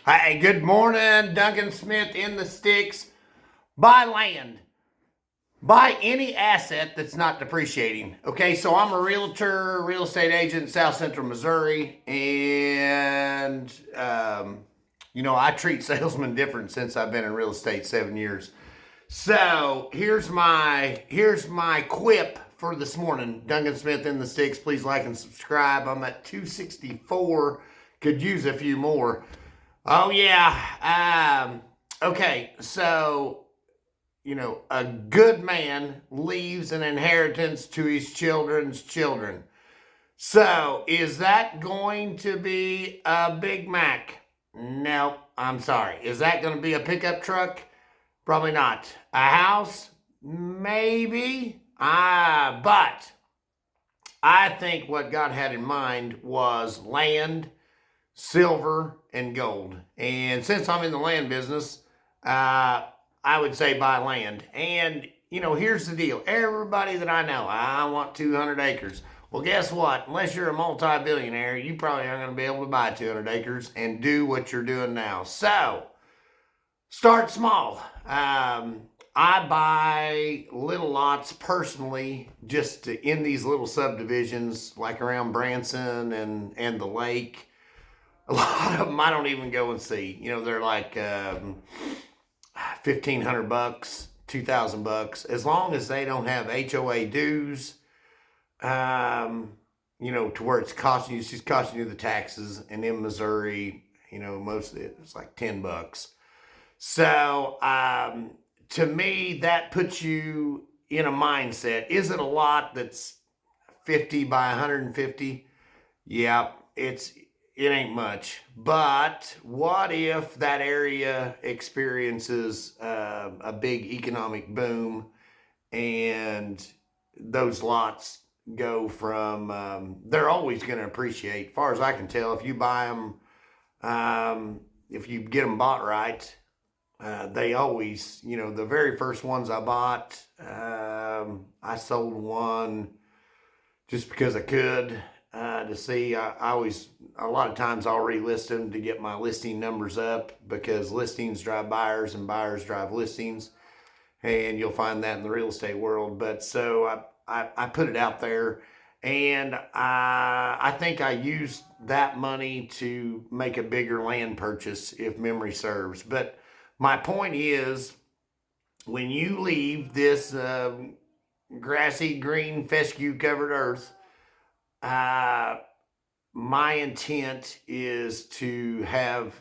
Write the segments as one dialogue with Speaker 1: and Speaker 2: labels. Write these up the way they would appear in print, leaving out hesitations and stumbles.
Speaker 1: Hey, good morning. Duncan Smith in the sticks. Buy land. Buy any asset that's not depreciating. Okay, so I'm a realtor, real estate agent in South Central Missouri, and I treat salesmen different since I've been in real estate 7 years. So here's my quip for this morning. Duncan Smith in the sticks. Please like and subscribe. I'm at 264. Could use a few more. Oh yeah. Okay. So a good man leaves an inheritance to his children's children. So is that going to be a Big Mac? No, I'm sorry. Is that going to be a pickup truck? Probably not. A house? Maybe. But I think what God had in mind was land, silver, and gold. And since I'm in the land business, I would say buy land. And, here's the deal. Everybody that I know, I want 200 acres. Well, guess what? Unless you're a multi-billionaire, you probably aren't going to be able to buy 200 acres and do what you're doing now. So, start small. I buy little lots personally, just in these little subdivisions, like around Branson and the lake. A lot of them I don't even go and see. They're like $1,500, $2,000, as long as they don't have HOA dues. To where it's just costing you the taxes. And in Missouri, most of it's like $10. So to me, that puts you in a mindset. Is it a lot that's 50 by 150? Yeah, it ain't much. But what if that area experiences a big economic boom and those lots go from, they're always going to appreciate. As far as I can tell, if you buy them, if you get them bought right, they always, the very first ones I bought, I sold one just because I could. To see, I always, a lot of times I'll relist them to get my listing numbers up, because listings drive buyers and buyers drive listings, and you'll find that in the real estate world. But so I put it out there, and I think I used that money to make a bigger land purchase, if memory serves. But my point is, when you leave this grassy green fescue covered earth, my intent is to have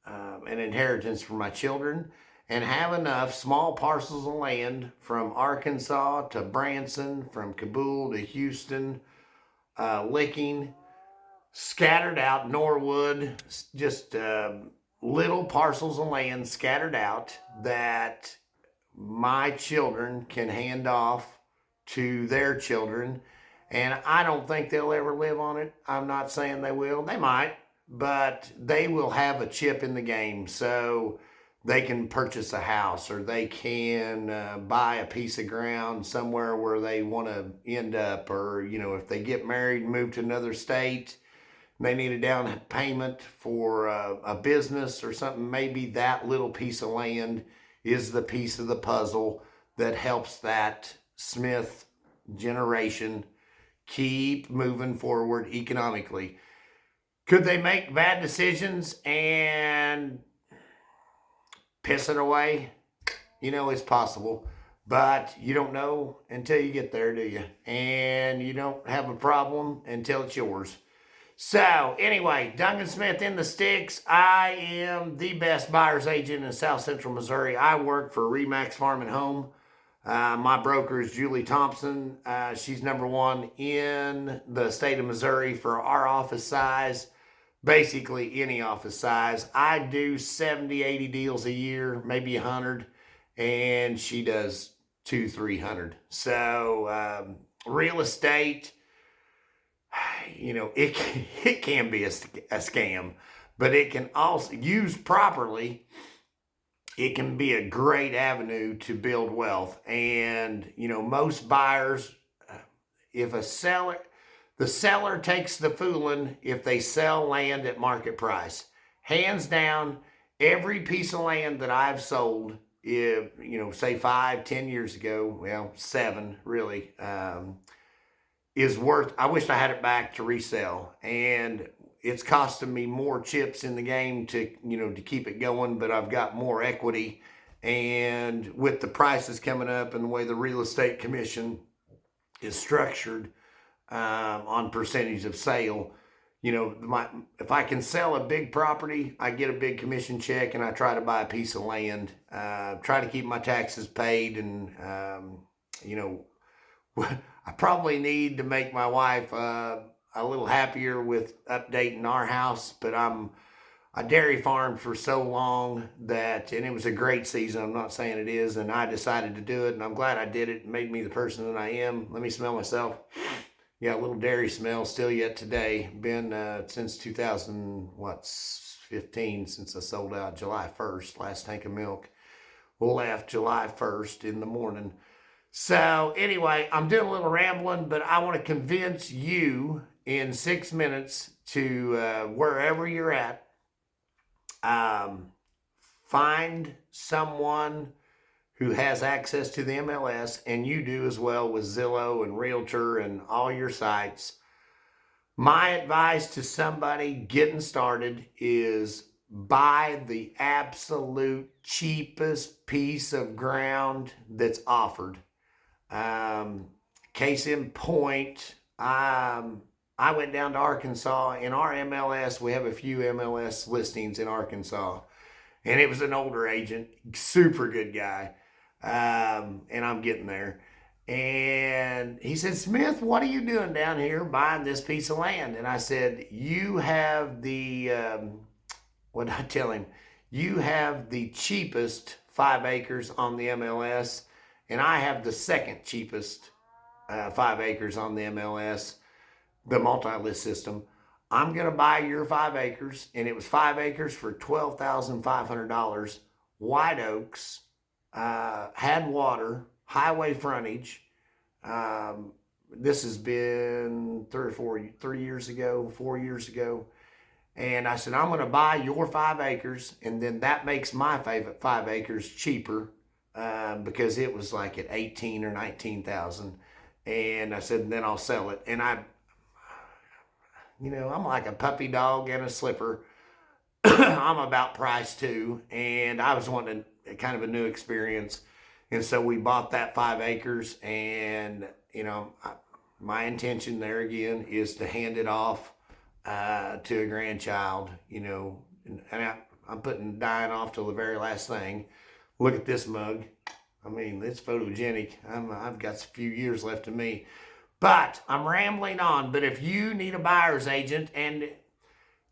Speaker 1: an inheritance for my children, and have enough small parcels of land from Arkansas to Branson, from Kabul to Houston, Licking, scattered out, Norwood, just little parcels of land scattered out that my children can hand off to their children. And I don't think they'll ever live on it. I'm not saying they will. They might, but they will have a chip in the game. So they can purchase a house, or they can buy a piece of ground somewhere where they want to end up. Or, if they get married and move to another state, they need a down payment for a business or something. Maybe that little piece of land is the piece of the puzzle that helps that Smith generation keep moving forward economically. Could they make bad decisions and piss it away? It's possible, but you don't know until you get there, do you? And you don't have a problem until it's yours. So anyway, Duncan Smith in the sticks. I am the best buyer's agent in South Central Missouri. I work for Remax Farm and Home. My broker is Julie Thompson. She's number one in the state of Missouri for our office size, basically any office size. I do 70, 80 deals a year, maybe 100, and she does 200, 300. So real estate, it can be a scam, but it can also, used properly, it can be a great avenue to build wealth. And, most buyers, if the seller takes the fooling if they sell land at market price. hands down, every piece of land that I've sold, if, say 5, 10 years ago, well, 7 really, is worth, I wish I had it back to resell. And it's costing me more chips in the game to keep it going, but I've got more equity. And with the prices coming up and the way the real estate commission is structured on percentage of sale, if I can sell a big property, I get a big commission check, and I try to buy a piece of land, try to keep my taxes paid, and I probably need to make my wife a little happier with updating our house, but I dairy farmed for so long and it was a great season. I'm not saying it is, and I decided to do it, and I'm glad I did it. It made me the person that I am. Let me smell myself. Yeah, a little dairy smell still yet today. Been since 2015, since I sold out July 1st, last tank of milk. Left July 1st in the morning. So anyway, I'm doing a little rambling, but I want to convince you in 6 minutes to wherever you're at, find someone who has access to the MLS, and you do as well with Zillow and Realtor and all your sites. My advice to somebody getting started is buy the absolute cheapest piece of ground that's offered. Case in point, I went down to Arkansas. In our MLS, we have a few MLS listings in Arkansas, and it was an older agent, super good guy. And I'm getting there. And he said, Smith, what are you doing down here buying this piece of land? And I said, you have what did I tell him? You have the cheapest 5 acres on the MLS, and I have the second cheapest 5 acres on the MLS, the multi-list system. I'm going to buy your 5 acres, and it was 5 acres for $12,500, white oaks, had water, highway frontage. This has been 3 years ago, 4 years ago. And I said, I'm going to buy your 5 acres, and then that makes my favorite 5 acres cheaper, because it was like at 18 or 19,000. And I said, and then I'll sell it. And I'm like a puppy dog and a slipper. I'm about price too, and I was wanting kind of a new experience, and so we bought that 5 acres. And my intention there again is to hand it off to a grandchild. And I'm putting dying off till the very last thing. Look at this mug. I mean, it's photogenic. I've got a few years left in me, but I'm rambling on. But if you need a buyer's agent, and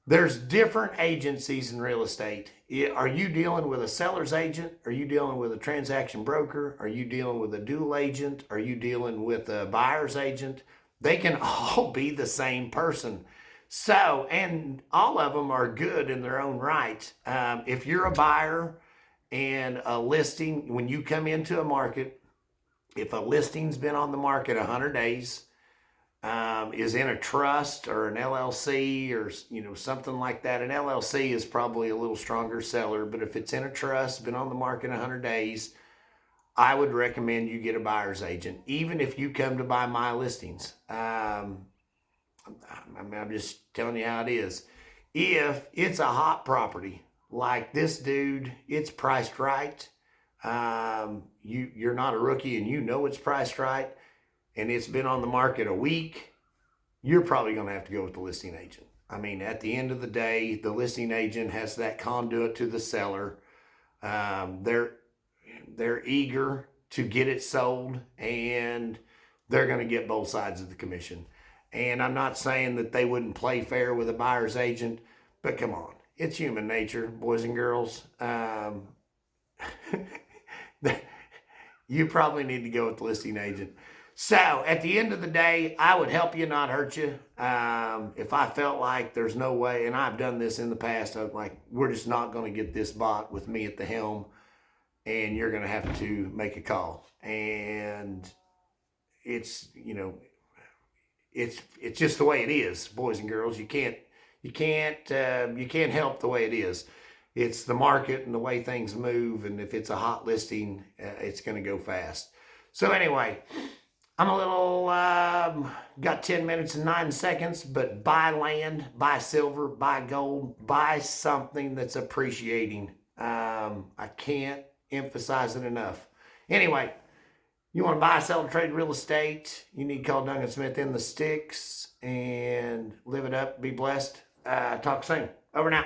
Speaker 1: there's different agencies in real estate. Are you dealing with a seller's agent? Are you dealing with a transaction broker? Are you dealing with a dual agent? Are you dealing with a buyer's agent? They can all be the same person. So, and all of them are good in their own right. If you're a buyer and a listing, when you come into a market, if a listing's been on the market 100 days, is in a trust or an LLC or something like that. An LLC is probably a little stronger seller, but if it's in a trust, been on the market 100 days, I would recommend you get a buyer's agent, even if you come to buy my listings. I'm just telling you how it is. If it's a hot property like this dude, it's priced right. You're not a rookie, and it's priced right, and it's been on the market a week, you're probably going to have to go with the listing agent. I mean, at the end of the day, the listing agent has that conduit to the seller. They're eager to get it sold, and they're going to get both sides of the commission. And I'm not saying that they wouldn't play fair with a buyer's agent, but come on, it's human nature, boys and girls. You probably need to go with the listing agent. So at the end of the day, I would help you, not hurt you. If I felt like there's no way, and I've done this in the past, I'm like, we're just not going to get this bought with me at the helm, and you're going to have to make a call. And it's just the way it is, boys and girls. You can't you can't help the way it is. It's the market and the way things move, and if it's a hot listing, it's going to go fast. So anyway, I'm a little got 10 minutes and 9 seconds, but buy land, buy silver, buy gold, buy something that's appreciating. I can't emphasize it enough. Anyway, you want to buy, sell, trade real estate, you need to call Duncan Smith in the Sticks and live it up. Be blessed. Talk soon. Over now.